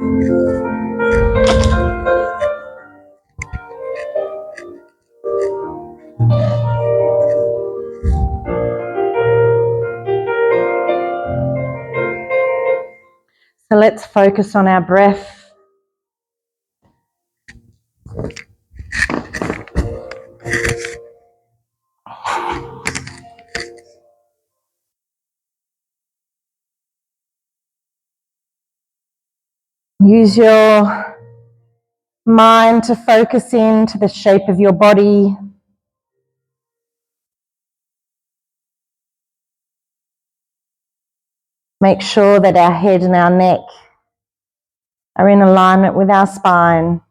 So let's focus on our breath. Use your mind to focus into the shape of your body. Make sure that our head and our neck are in alignment with our spine.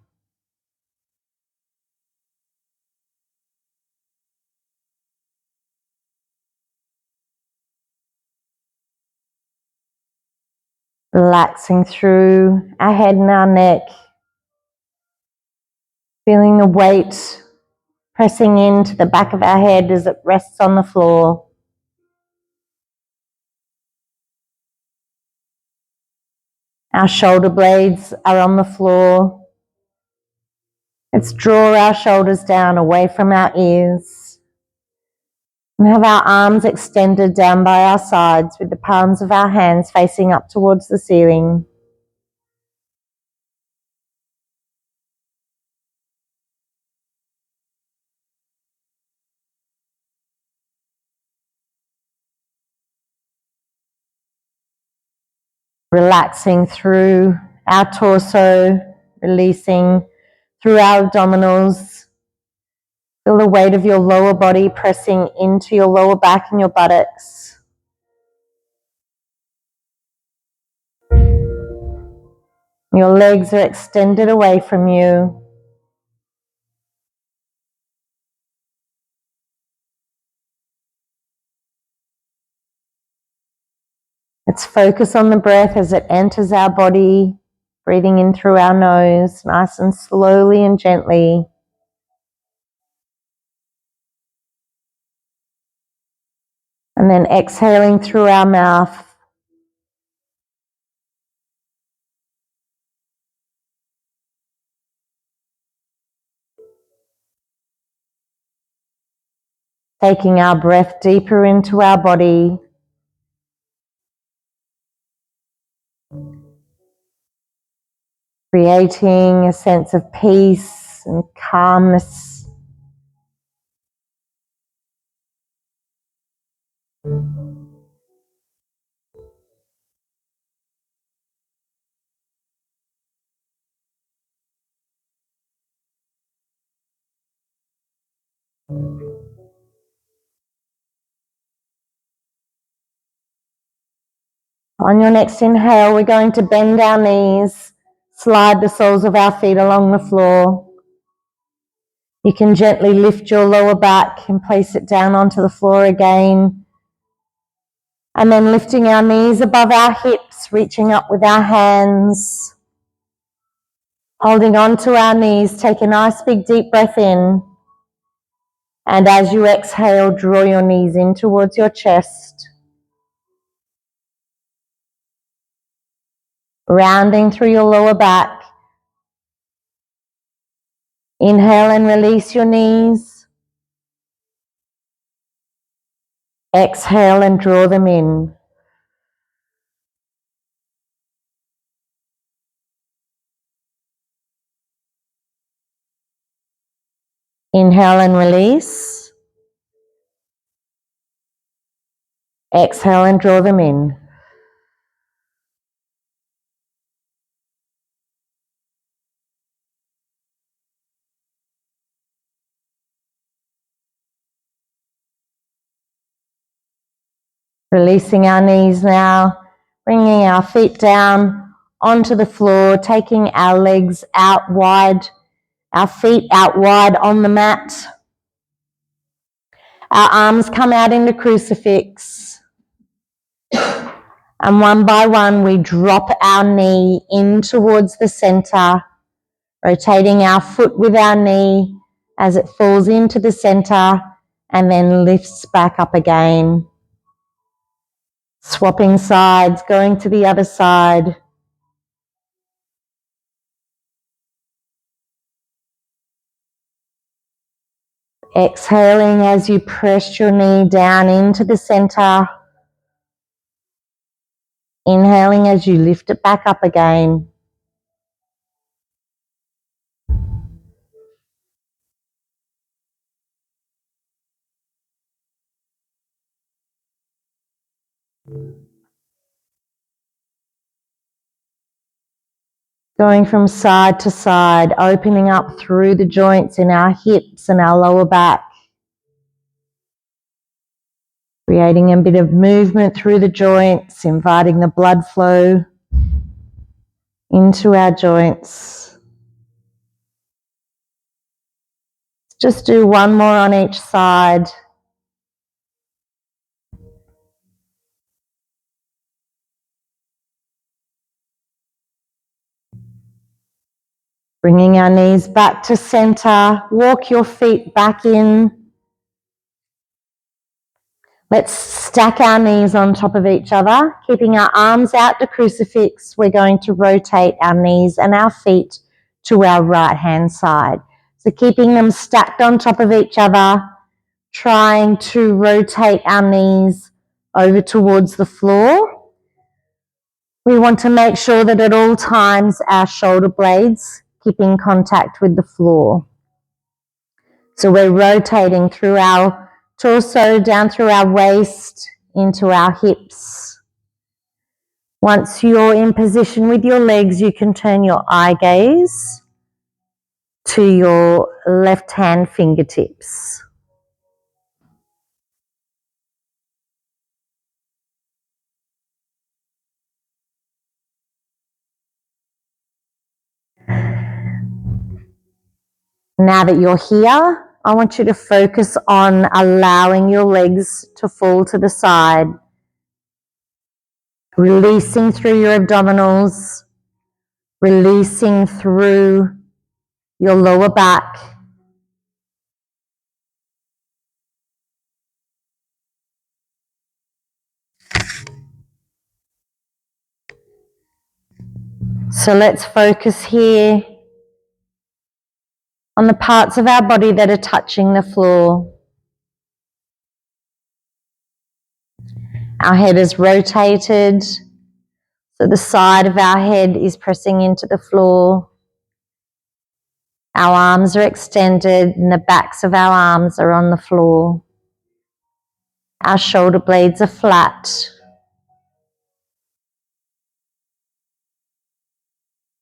Relaxing through our head and our neck. Feeling the weight pressing into the back of our head as it rests on the floor. Our shoulder blades are on the floor. Let's draw our shoulders down away from our ears. And have our arms extended down by our sides with the palms of our hands facing up towards the ceiling. Relaxing through our torso, releasing through our abdominals. Feel the weight of your lower body pressing into your lower back and your buttocks. Your legs are extended away from you. Let's focus on the breath as it enters our body, breathing in through our nose, nice and slowly and gently. And then exhaling through our mouth. Taking our breath deeper into our body. Creating a sense of peace and calmness. On your next inhale, we're going to bend our knees, slide the soles of our feet along the floor. You can gently lift your lower back and place it down onto the floor again. And then lifting our knees above our hips, reaching up with our hands. Holding on to our knees, take a nice big deep breath in. And as you exhale, draw your knees in towards your chest. Rounding through your lower back. Inhale and release your knees. Exhale and draw them in. Inhale and release. Exhale and draw them in. Releasing our knees now, bringing our feet down onto the floor, taking our legs out wide, our feet out wide on the mat. Our arms come out into crucifix. And one by one, we drop our knee in towards the center, rotating our foot with our knee as it falls into the center and then lifts back up again. Swapping sides, going to the other side. Exhaling as you press your knee down into the center. Inhaling as you lift it back up again. Going from side to side, opening up through the joints in our hips and our lower back. Creating a bit of movement through the joints, inviting the blood flow into our joints. Just do one more on each side. Bringing our knees back to center. Walk your feet back in. Let's stack our knees on top of each other, keeping our arms out to crucifix. We're going to rotate our knees and our feet to our right hand side. So keeping them stacked on top of each other, trying to rotate our knees over towards the floor. We want to make sure that at all times our shoulder blades keep in contact with the floor. So we're rotating through our torso, down through our waist, into our hips. Once you're in position with your legs, you can turn your eye gaze to your left hand fingertips. Now that you're here, I want you to focus on allowing your legs to fall to the side, releasing through your abdominals, releasing through your lower back. So let's focus here on the parts of our body that are touching the floor. Our head is rotated, so the side of our head is pressing into the floor. Our arms are extended and the backs of our arms are on the floor. Our shoulder blades are flat.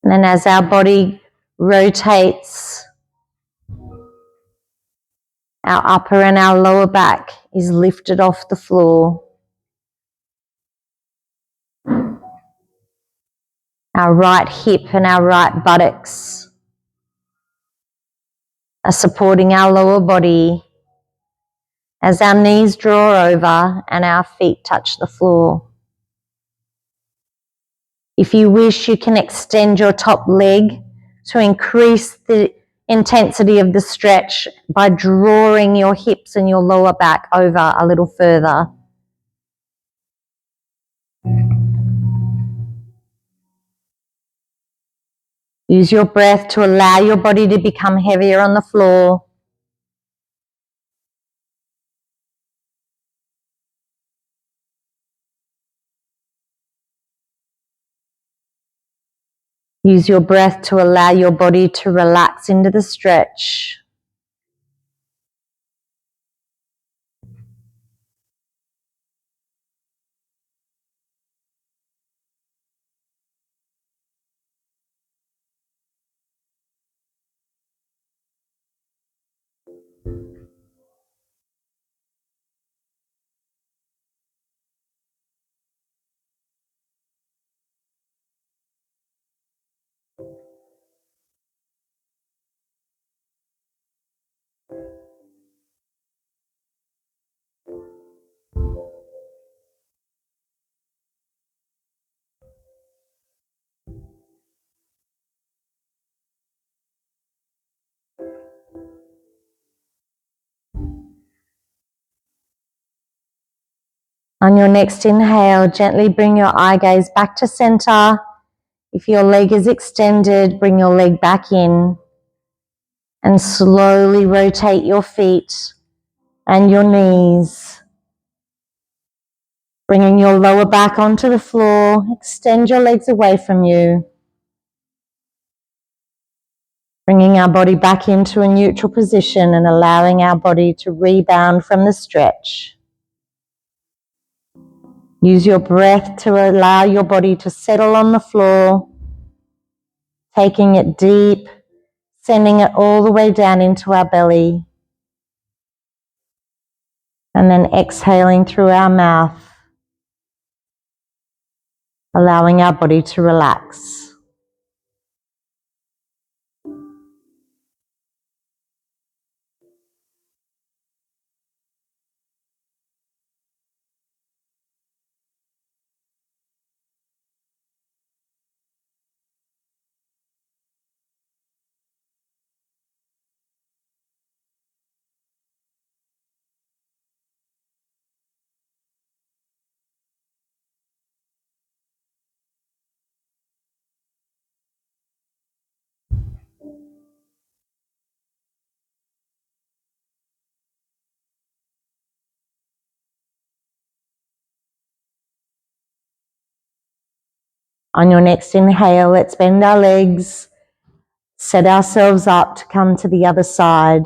And then as our body rotates, our upper and our lower back is lifted off the floor. Our right hip and our right buttocks are supporting our lower body as our knees draw over and our feet touch the floor. If you wish, you can extend your top leg to increase the intensity of the stretch by drawing your hips and your lower back over a little further. Use your breath to allow your body to become heavier on the floor. Use your breath to allow your body to relax into the stretch. On your next inhale, gently bring your eye gaze back to center. If your leg is extended, bring your leg back in. And slowly rotate your feet and your knees, bringing your lower back onto the floor. Extend your legs away from you, bringing our body back into a neutral position and allowing our body to rebound from the stretch. Use your breath to allow your body to settle on the floor, taking it deep, sending it all the way down into our belly, and then exhaling through our mouth, allowing our body to relax. On your next inhale, let's bend our legs, set ourselves up to come to the other side.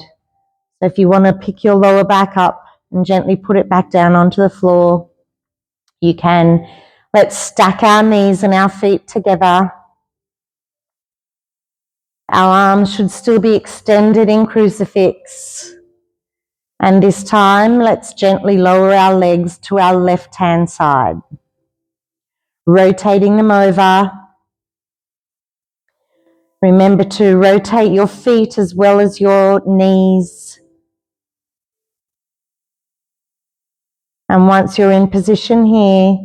So if you want to pick your lower back up and gently put it back down onto the floor, you can. Let's stack our knees and our feet together. Our arms should still be extended in crucifix. And this time, let's gently lower our legs to our left-hand side, rotating them over. Remember to rotate your feet as well as your knees. And once you're in position here,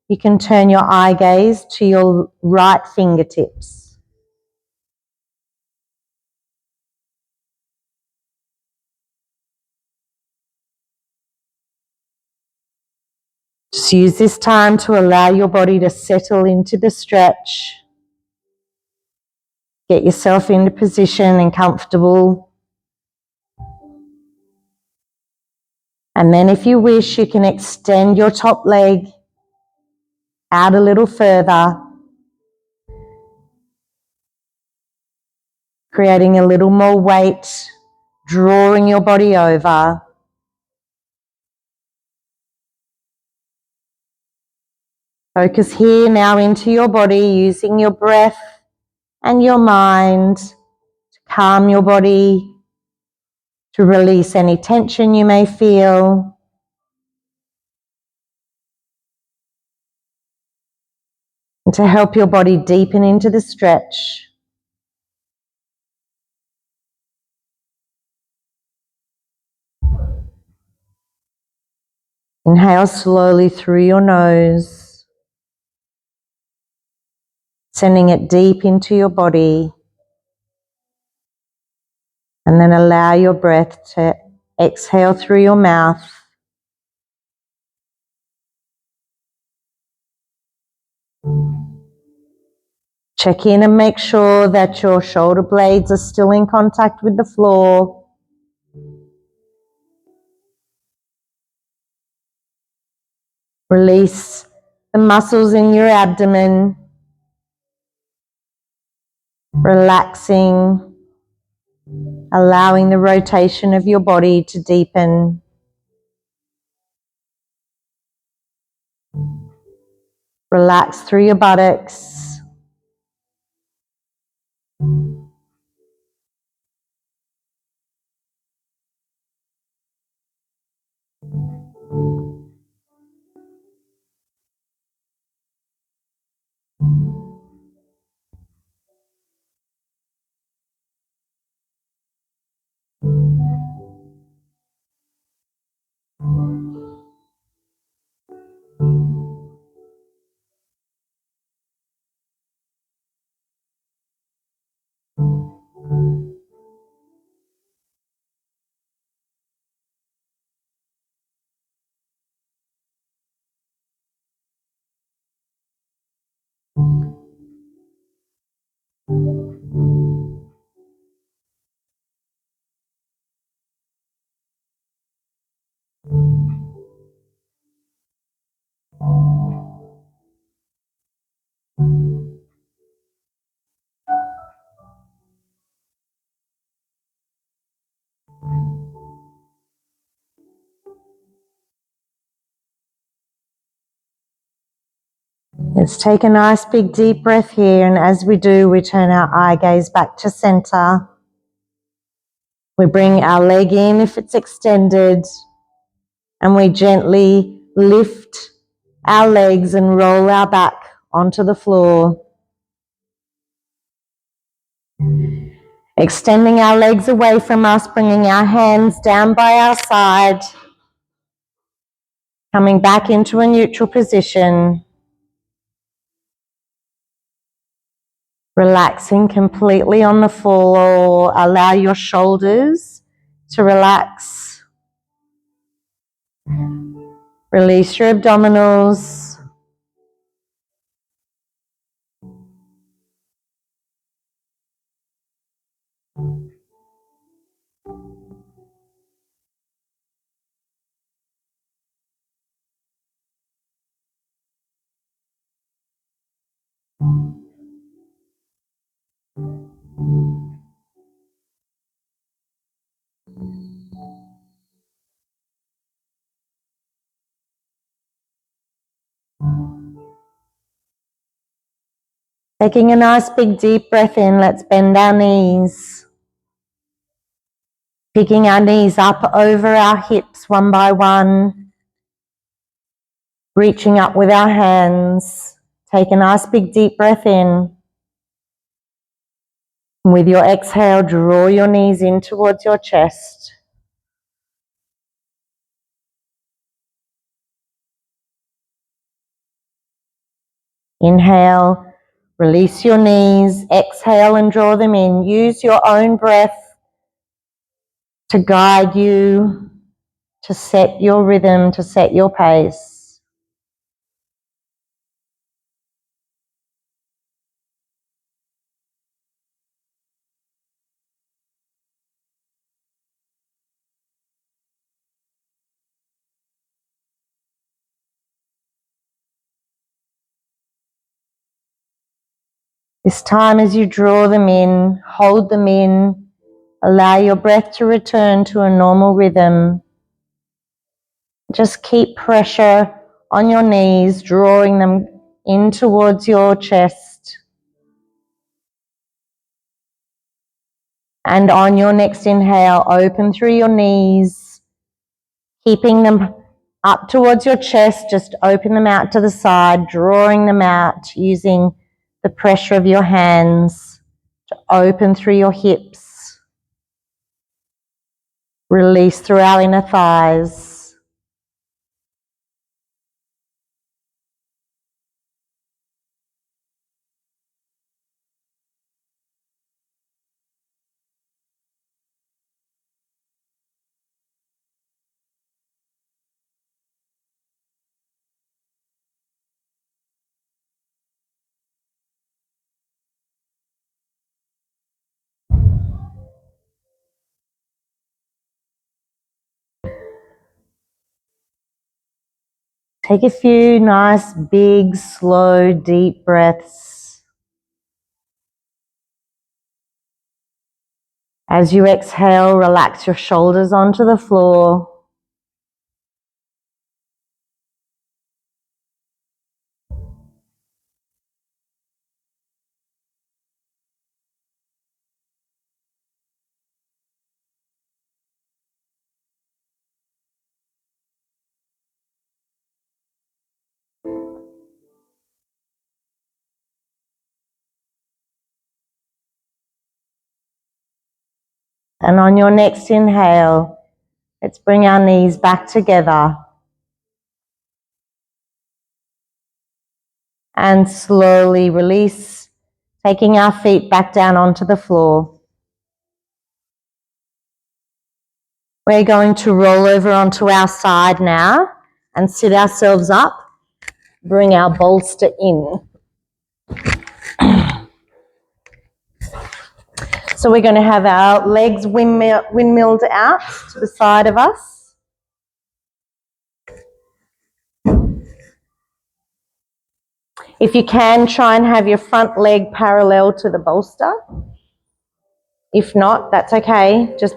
you can turn your eye gaze to your right fingertips. Just use this time to allow your body to settle into the stretch. Get yourself into position and comfortable. And then if you wish, you can extend your top leg out a little further, creating a little more weight, drawing your body over. Focus here now into your body, using your breath and your mind to calm your body, to release any tension you may feel. And to help your body deepen into the stretch. Inhale slowly through your nose, sending it deep into your body. And then allow your breath to exhale through your mouth. Check in and make sure that your shoulder blades are still in contact with the floor. Release the muscles in your abdomen, relaxing, allowing the rotation of your body to deepen. Relax through your buttocks. Let's take a nice big deep breath here, and as we do, we turn our eye gaze back to center. We bring our leg in if it's extended, and we gently lift our legs and roll our back onto the floor. Extending our legs away from us, bringing our hands down by our side, coming back into a neutral position. Relaxing completely on the floor. Allow your shoulders to relax. Release your abdominals. Taking a nice big deep breath in, let's bend our knees. Picking our knees up over our hips one by one. Reaching up with our hands. Take a nice big deep breath in. With your exhale, draw your knees in towards your chest. Inhale, release your knees. Exhale and draw them in. Use your own breath to guide you, to set your rhythm, to set your pace. This time as you draw them in, hold them in, allow your breath to return to a normal rhythm. Just keep pressure on your knees, drawing them in towards your chest. And on your next inhale, open through your knees, keeping them up towards your chest. Just open them out to the side, drawing them out using the pressure of your hands to open through your hips. Release through our inner thighs. Take a few nice, big, slow, deep breaths. As you exhale, relax your shoulders onto the floor. And on your next inhale, let's bring our knees back together. And slowly release, taking our feet back down onto the floor. We're going to roll over onto our side now and sit ourselves up. Bring our bolster in. So we're going to have our legs windmilled out to the side of us. If you can, try and have your front leg parallel to the bolster. If not, that's okay. Just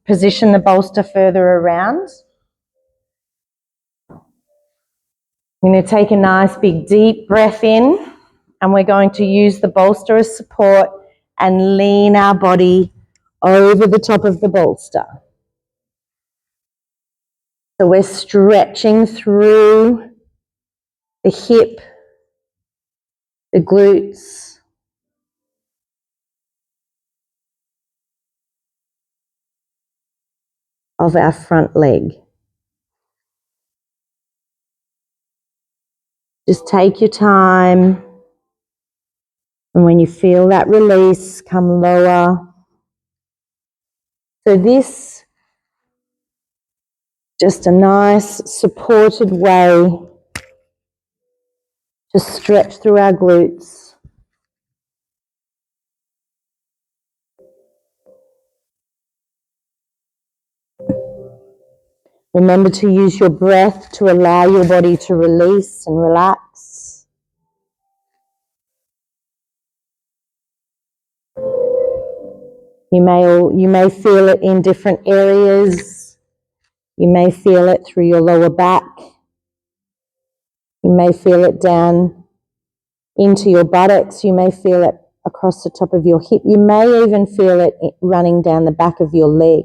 position the bolster further around. I'm going to take a nice big deep breath in, and we're going to use the bolster as support and lean our body over the top of the bolster. So we're stretching through the hip, the glutes, of our front leg. Just take your time, and when you feel that release, come lower. So this, just a nice supported way to stretch through our glutes. Remember to use your breath to allow your body to release and relax. You may feel it in different areas. You may feel it through your lower back. You may feel it down into your buttocks. You may feel it across the top of your hip. You may even feel it running down the back of your leg.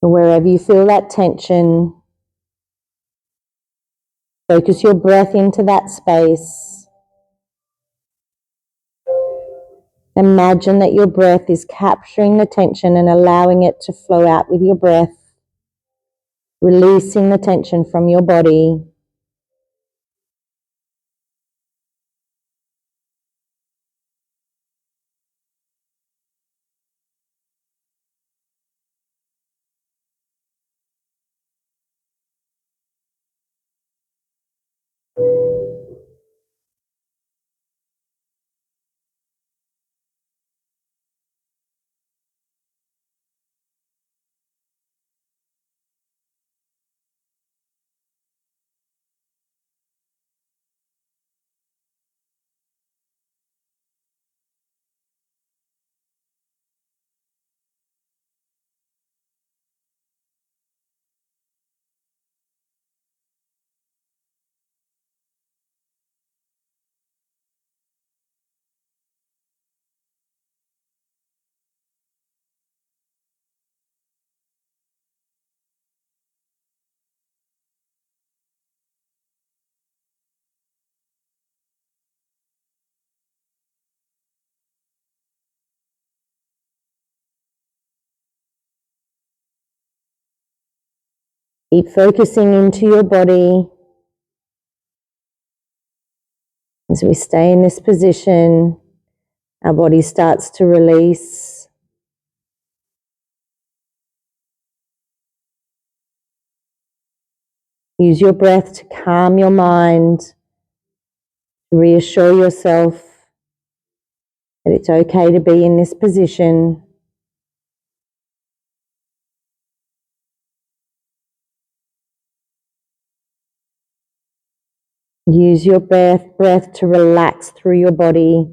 And wherever you feel that tension, focus your breath into that space. Imagine that your breath is capturing the tension and allowing it to flow out with your breath, releasing the tension from your body. Keep focusing into your body. As we stay in this position, our body starts to release. Use your breath to calm your mind, to reassure yourself that it's okay to be in this position. Use your breath to relax through your body.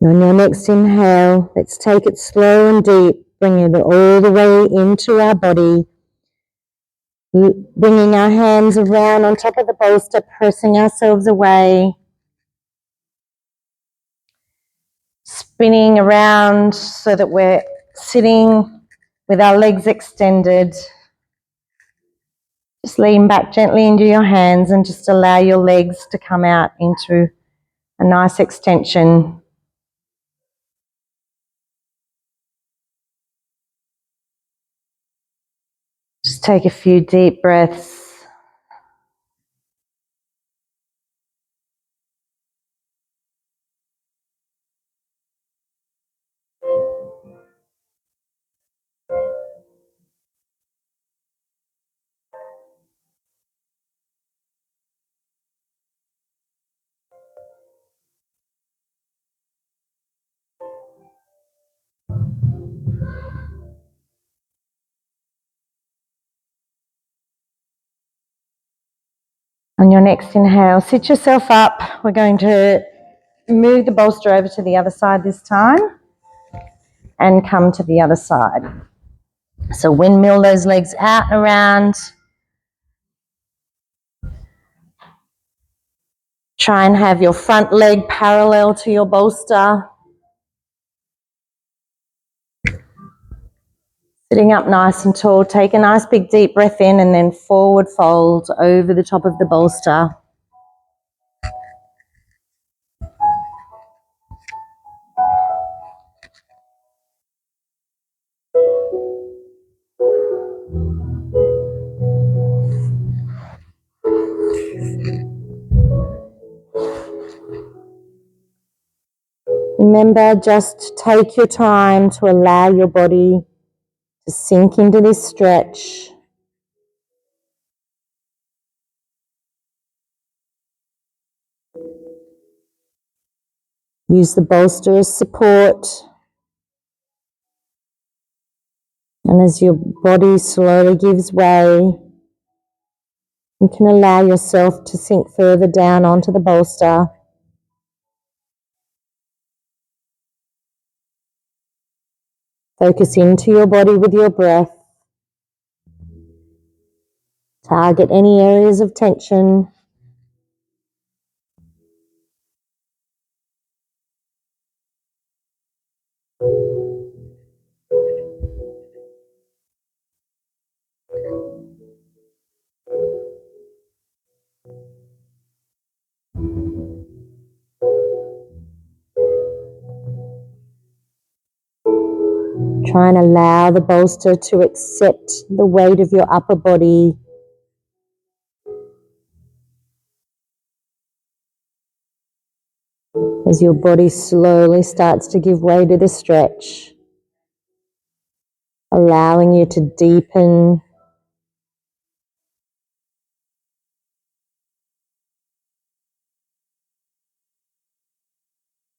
On your next inhale, let's take it slow and deep, bring it all the way into our body. Bringing our hands around on top of the bolster, pressing ourselves away. Spinning around so that we're sitting with our legs extended. Just lean back gently into your hands and just allow your legs to come out into a nice extension. Just take a few deep breaths. On your next inhale, sit yourself up. We're going to move the bolster over to the other side this time and come to the other side. So windmill those legs out and around. Try and have your front leg parallel to your bolster. Sitting up nice and tall, take a nice big deep breath in and then forward fold over the top of the bolster. Remember, just take your time to allow your body to sink into this stretch. Use the bolster as support. And as your body slowly gives way, you can allow yourself to sink further down onto the bolster. Focus into your body with your breath. Target any areas of tension. Try and allow the bolster to accept the weight of your upper body. As your body slowly starts to give way to the stretch, allowing you to deepen,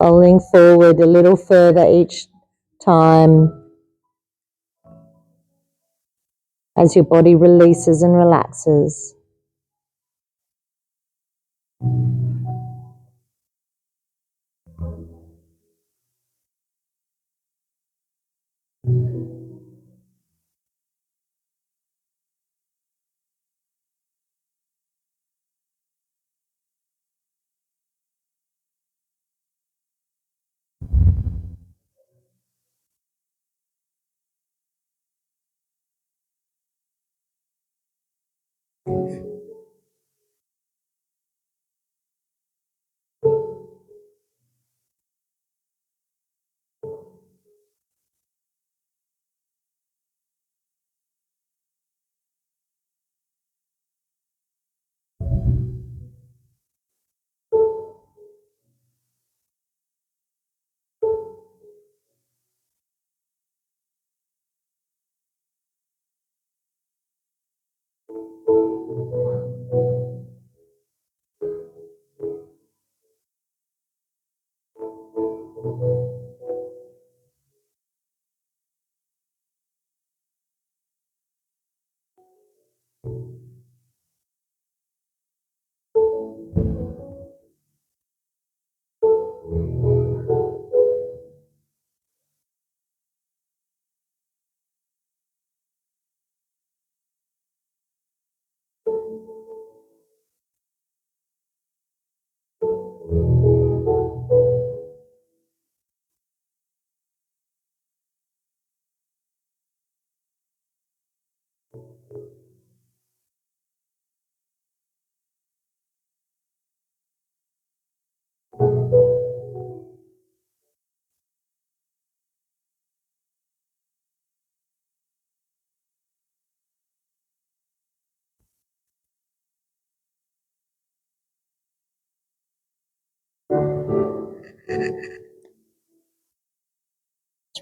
rolling forward a little further each time as your body releases and relaxes.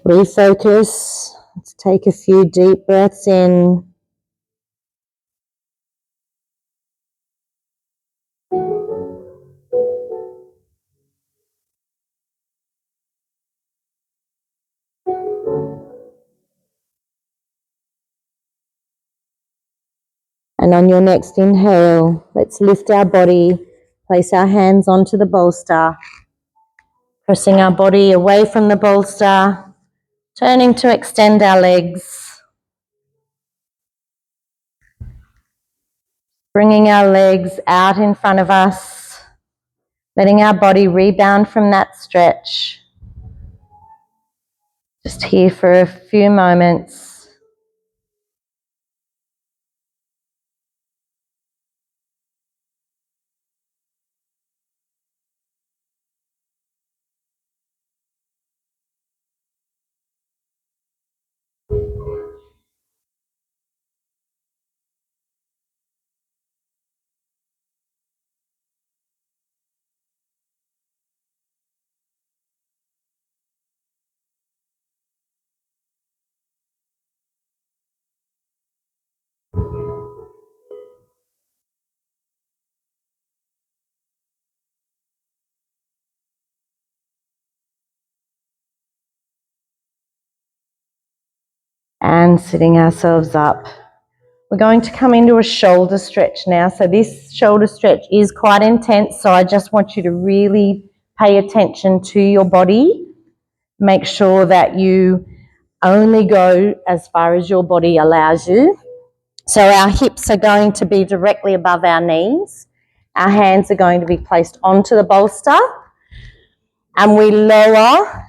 Let's refocus. Let's take a few deep breaths in. And on your next inhale, let's lift our body, place our hands onto the bolster, pressing our body away from the bolster, turning to extend our legs, bringing our legs out in front of us, letting our body rebound from that stretch. Just here for a few moments. And sitting ourselves up. We're going to come into a shoulder stretch now. So this shoulder stretch is quite intense, so I just want you to really pay attention to your body. Make sure that you only go as far as your body allows you. So our hips are going to be directly above our knees. Our hands are going to be placed onto the bolster, and we lower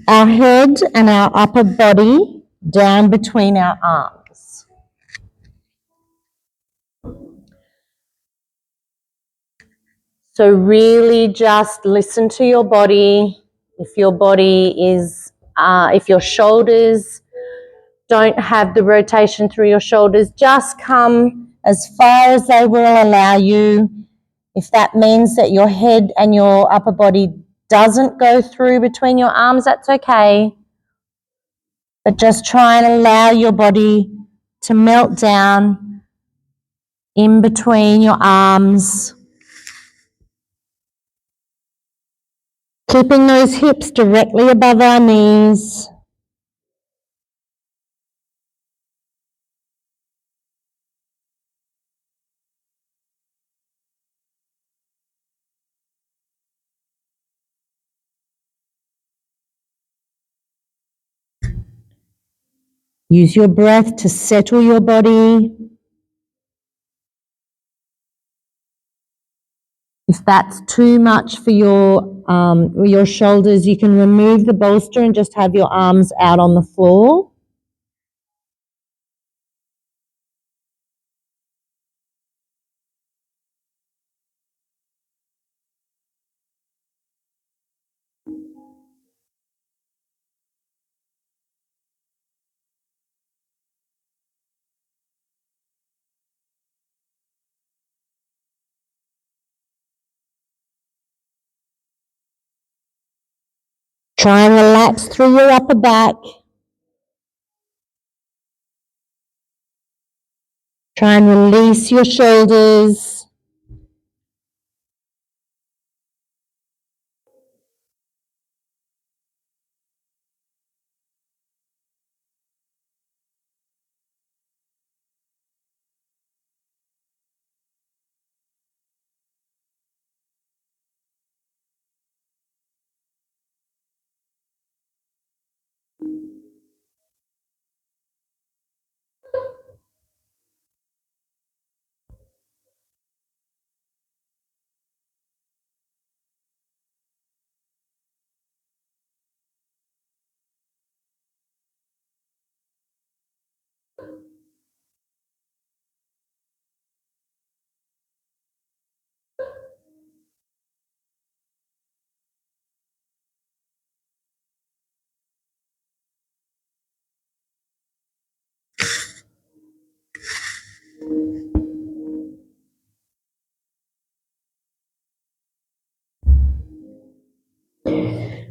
our head and our upper body down between our arms. So really just listen to your body. If your body is, if your shoulders don't have the rotation through your shoulders, just come as far as they will allow you. If that means that your head and your upper body doesn't go through between your arms, that's okay. But just try and allow your body to melt down in between your arms. Keeping those hips directly above our knees. Use your breath to settle your body. If that's too much for your shoulders, you can remove the bolster and just have your arms out on the floor. Try and relax through your upper back. Try and release your shoulders.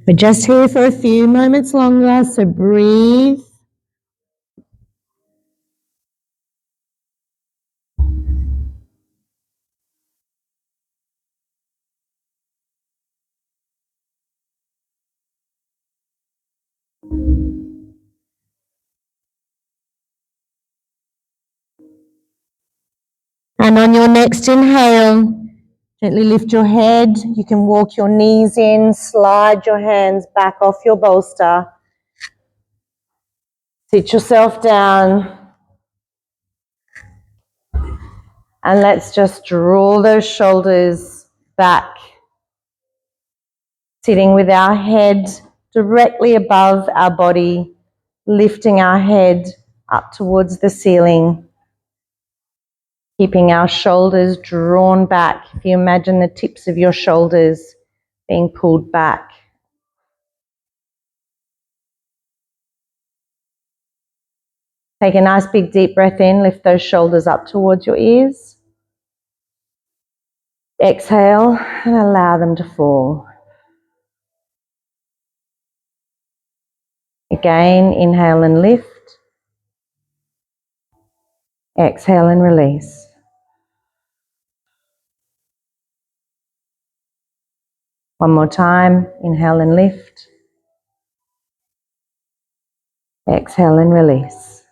We're just here for a few moments longer, so breathe. And on your next inhale, gently lift your head. You can walk your knees in, slide your hands back off your bolster. Sit yourself down. And let's just draw those shoulders back, sitting with our head directly above our body, lifting our head up towards the ceiling, keeping our shoulders drawn back. If you imagine the tips of your shoulders being pulled back. Take a nice big deep breath in, lift those shoulders up towards your ears. Exhale and allow them to fall. Again, inhale and lift. Exhale and release. One more time, inhale and lift. Exhale and release.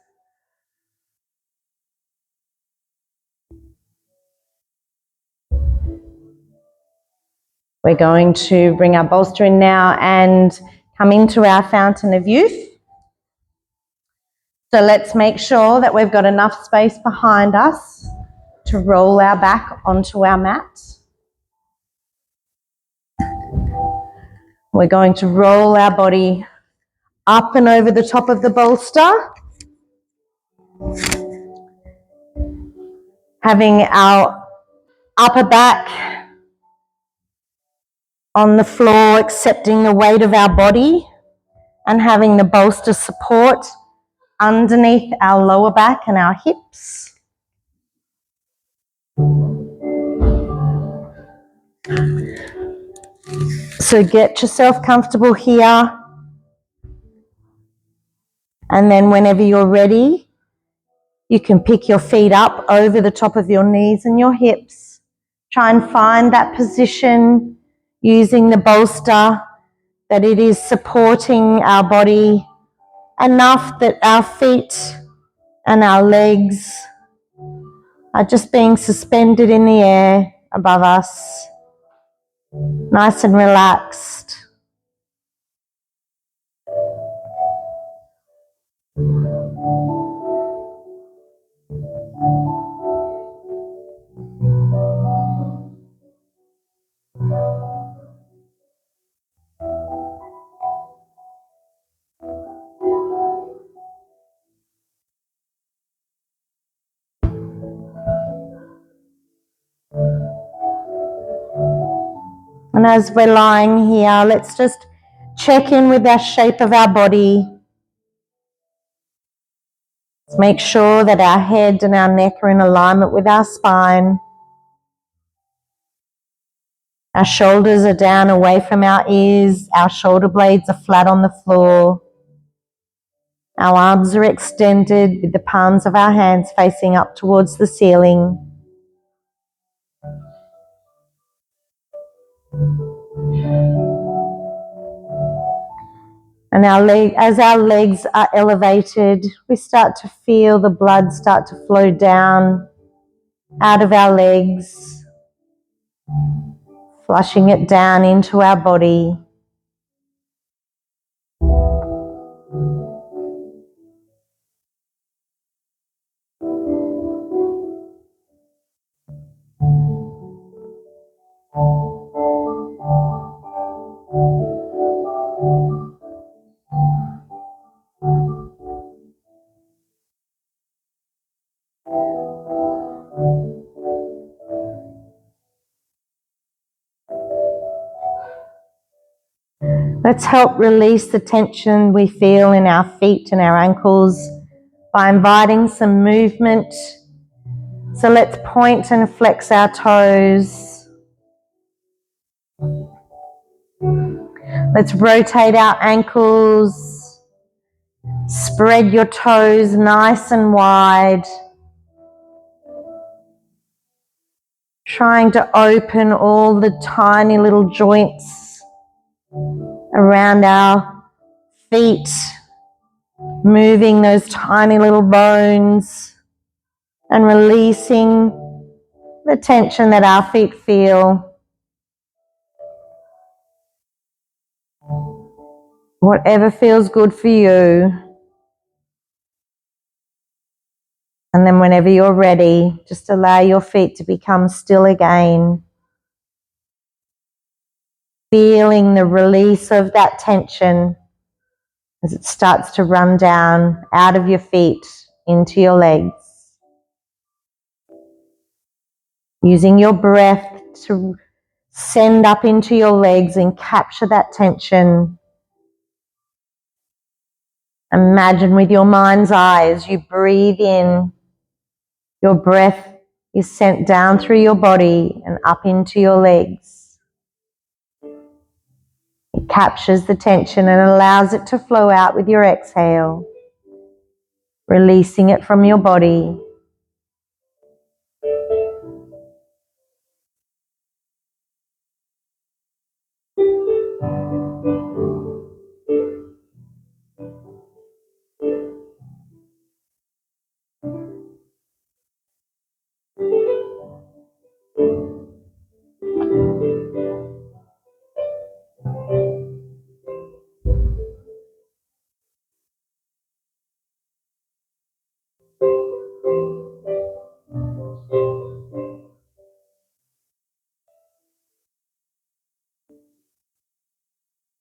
We're going to bring our bolster in now and come into our fountain of youth. So let's make sure that we've got enough space behind us to roll our back onto our mat. We're going to roll our body up and over the top of the bolster, having our upper back on the floor, accepting the weight of our body and having the bolster support underneath our lower back and our hips. So get yourself comfortable here. And then whenever you're ready, you can pick your feet up over the top of your knees and your hips. Try and find that position using the bolster, that it is supporting our body enough that our feet and our legs are just being suspended in the air above us, nice and relaxed. And as we're lying here, let's just check in with our shape of our body. Let's make sure that our head and our neck are in alignment with our spine. Our shoulders are down away from our ears. Our shoulder blades are flat on the floor. Our arms are extended with the palms of our hands facing up towards the ceiling. And as our legs are elevated, we start to feel the blood start to flow down out of our legs, flushing it down into our body. Let's help release the tension we feel in our feet and our ankles by inviting some movement. So let's point and flex our toes. Let's rotate our ankles. Spread your toes nice and wide. Trying to open all the tiny little joints around our feet. Moving those tiny little bones and releasing the tension that our feet feel. Whatever feels good for you. And then whenever you're ready, just allow your feet to become still again. Feeling the release of that tension as it starts to run down out of your feet into your legs. Using your breath to send up into your legs and capture that tension. Imagine with your mind's eye as you breathe in, your breath is sent down through your body and up into your legs. It captures the tension and allows it to flow out with your exhale, releasing it from your body.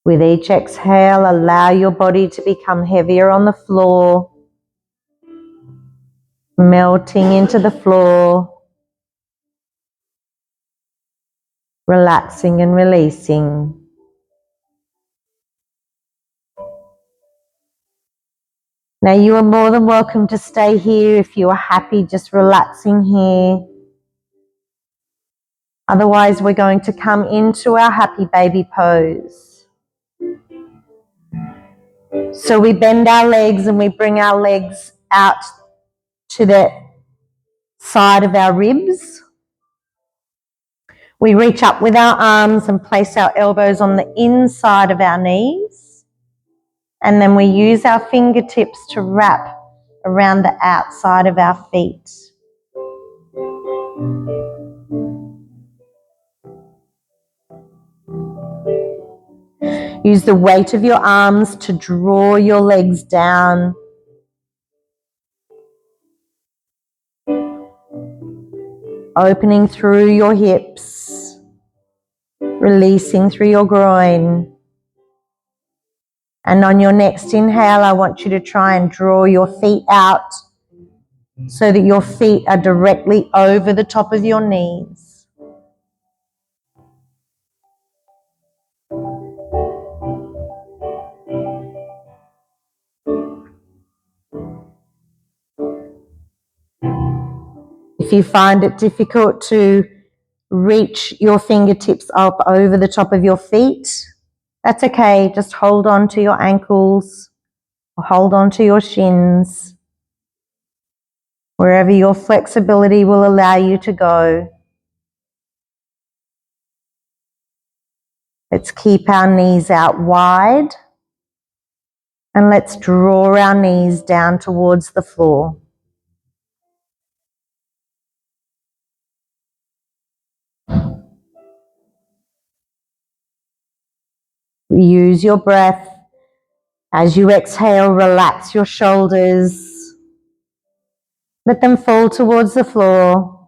With each exhale, allow your body to become heavier on the floor, melting into the floor, relaxing and releasing. Now you are more than welcome to stay here if you are happy just relaxing here. Otherwise, we're going to come into our happy baby pose. So we bend our legs and we bring our legs out to the side of our ribs. We reach up with our arms and place our elbows on the inside of our knees. And then we use our fingertips to wrap around the outside of our feet. Use the weight of your arms to draw your legs down. Opening through your hips, releasing through your groin. And on your next inhale, I want you to try and draw your feet out so that your feet are directly over the top of your knees. If you find it difficult to reach your fingertips up over the top of your feet, that's okay. Just hold on to your ankles or hold on to your shins. Wherever your flexibility will allow you to go. Let's keep our knees out wide and let's draw our knees down towards the floor. Use your breath. As you exhale, relax your shoulders. Let them fall towards the floor.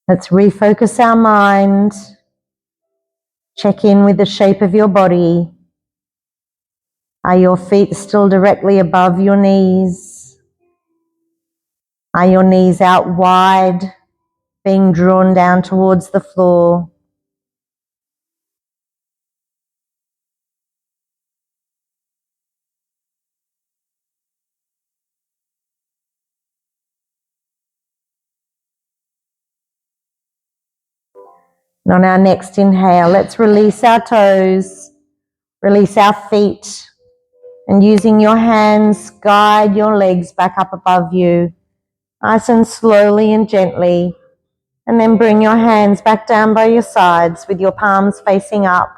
Let's refocus our mind. Check in with the shape of your body. Are your feet still directly above your knees? Are your knees out wide, being drawn down towards the floor? And on our next inhale, let's release our toes, release our feet, and using your hands, guide your legs back up above you, nice and slowly and gently. And then bring your hands back down by your sides with your palms facing up.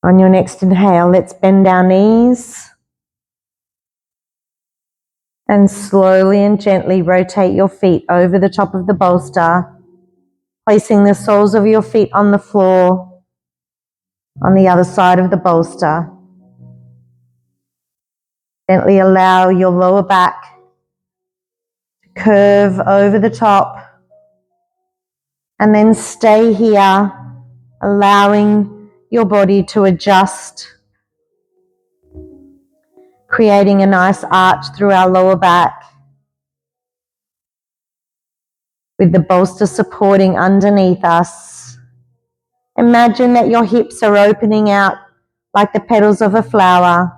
On your next inhale, let's bend our knees and slowly and gently rotate your feet over the top of the bolster, placing the soles of your feet on the floor on the other side of the bolster. Gently allow your lower back to curve over the top and then stay here, allowing your body to adjust, creating a nice arch through our lower back with the bolster supporting underneath us. Imagine that your hips are opening out like the petals of a flower.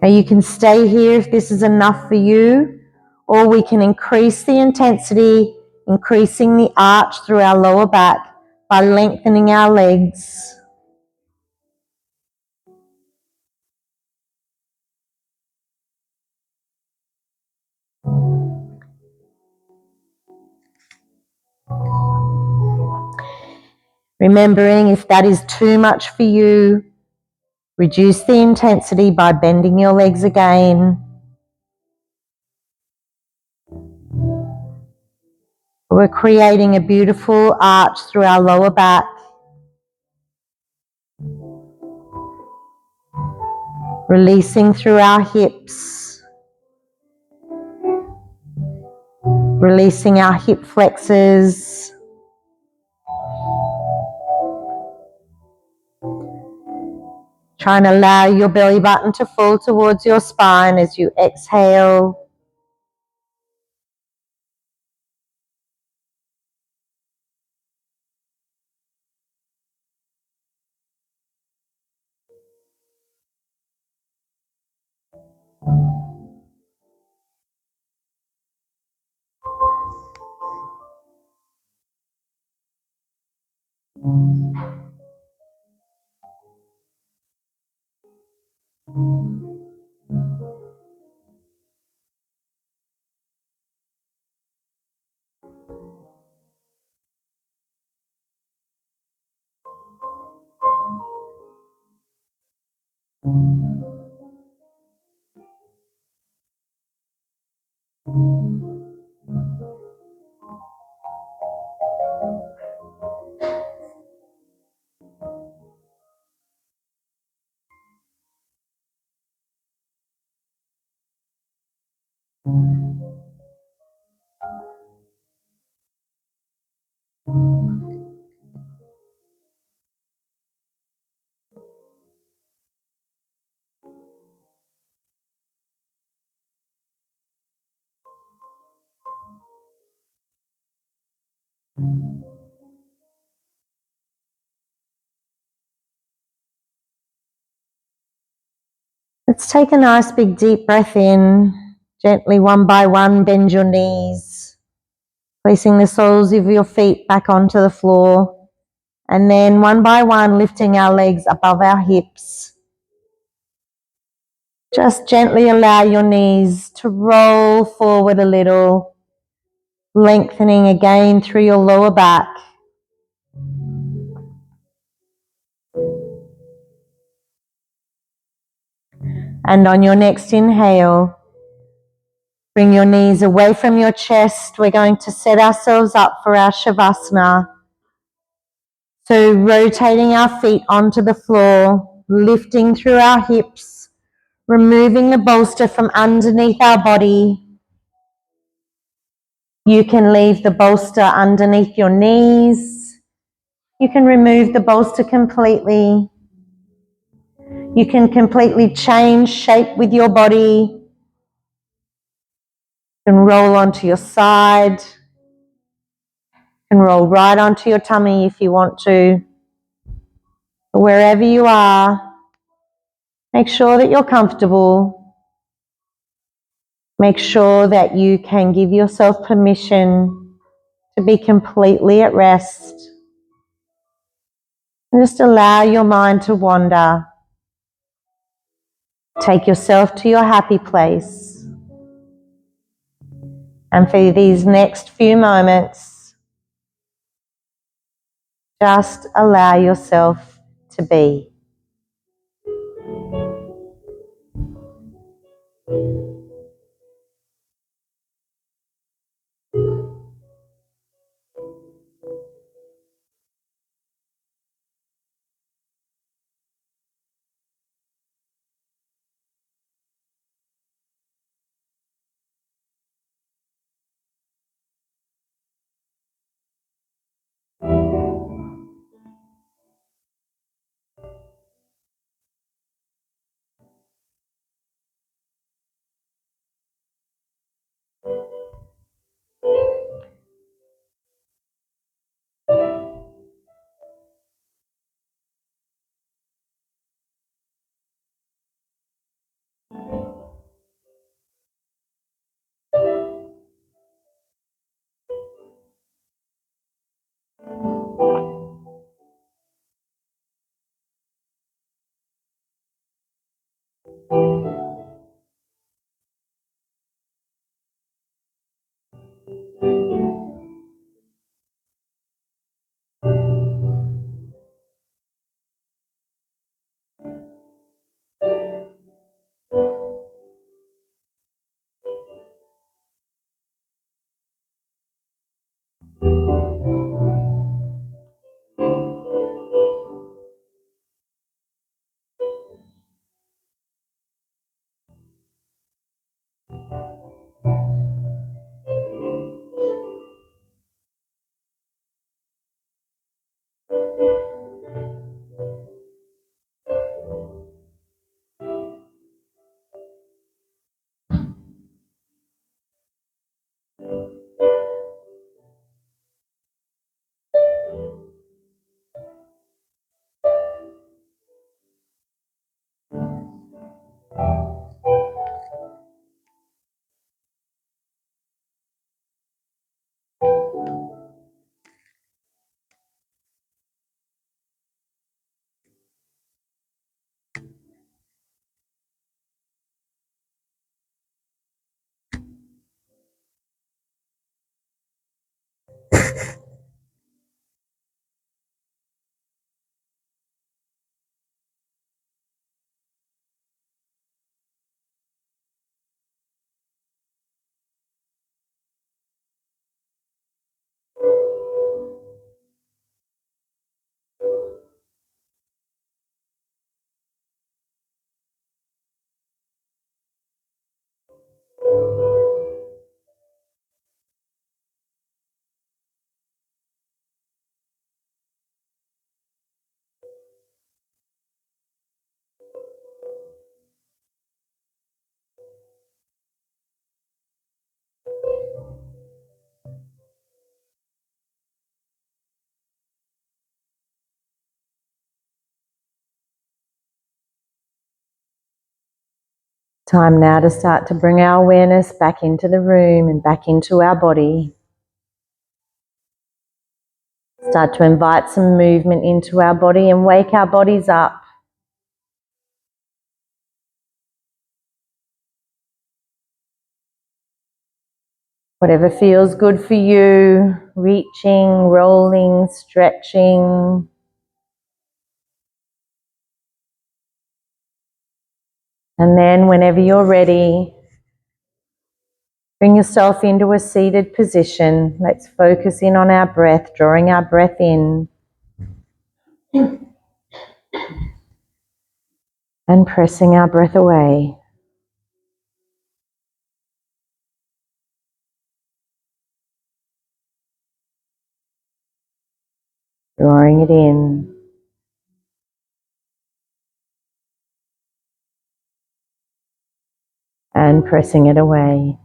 Now you can stay here if this is enough for you, or we can increase the intensity, increasing the arch through our lower back by lengthening our legs. Remembering if that is too much for you, reduce the intensity by bending your legs again. We're creating a beautiful arch through our lower back. Releasing through our hips. Releasing our hip flexors. Try and allow your belly button to fall towards your spine as you exhale. Let's take a nice big deep breath in, Gently, one by one, bend your knees, placing the soles of your feet back onto the floor. And then one by one, lifting our legs above our hips. Just gently allow your knees to roll forward a little, lengthening again through your lower back. And on your next inhale, bring your knees away from your chest. We're going to set ourselves up for our Shavasana. So rotating our feet onto the floor, lifting through our hips, removing the bolster from underneath our body. You can leave the bolster underneath your knees. You can remove the bolster completely. You can completely change shape with your body. You can roll onto your side. You can roll right onto your tummy if you want to. Wherever you are, make sure that you're comfortable. Make sure that you can give yourself permission to be completely at rest. And just allow your mind to wander. Take yourself to your happy place. And for these next few moments, just allow yourself to be. Time now to start to bring our awareness back into the room and back into our body. Start to invite some movement into our body and wake our bodies up. Whatever feels good for you, reaching, rolling, stretching. And then whenever you're ready, bring yourself into a seated position. Let's focus in on our breath, drawing our breath in and pressing our breath away. Drawing it in and pressing it away.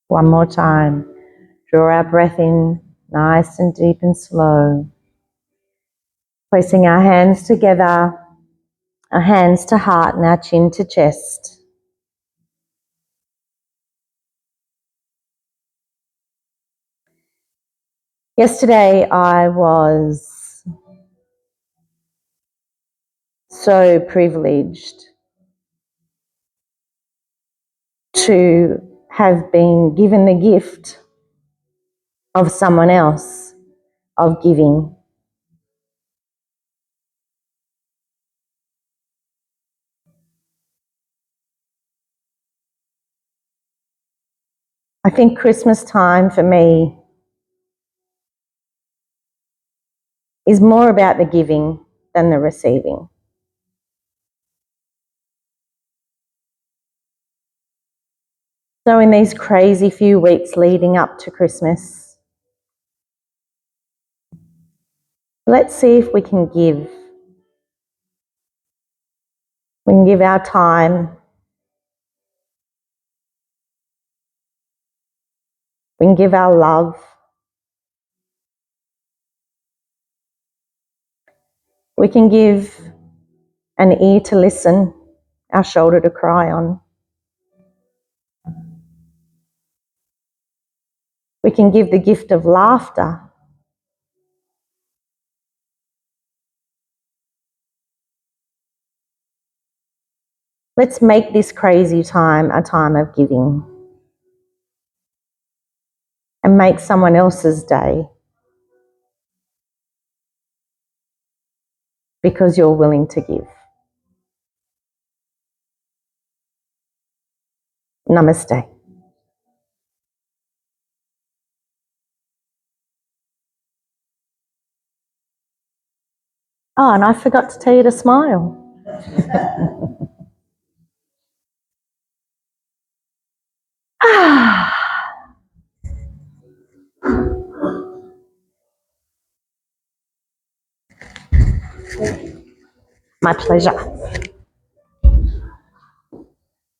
One more time. Draw our breath in nice and deep and slow. Placing our hands together, our hands to heart and our chin to chest. Yesterday I was so privileged to have been given the gift of someone else, of giving. I think Christmas time for me is more about the giving than the receiving. So in these crazy few weeks leading up to Christmas, let's see if we can give. We can give our time. We can give our love. We can give an ear to listen, our shoulder to cry on. We can give the gift of laughter. Let's make this crazy time a time of giving and make someone else's day because you're willing to give. Namaste. Oh, and I forgot to tell you to smile. My pleasure.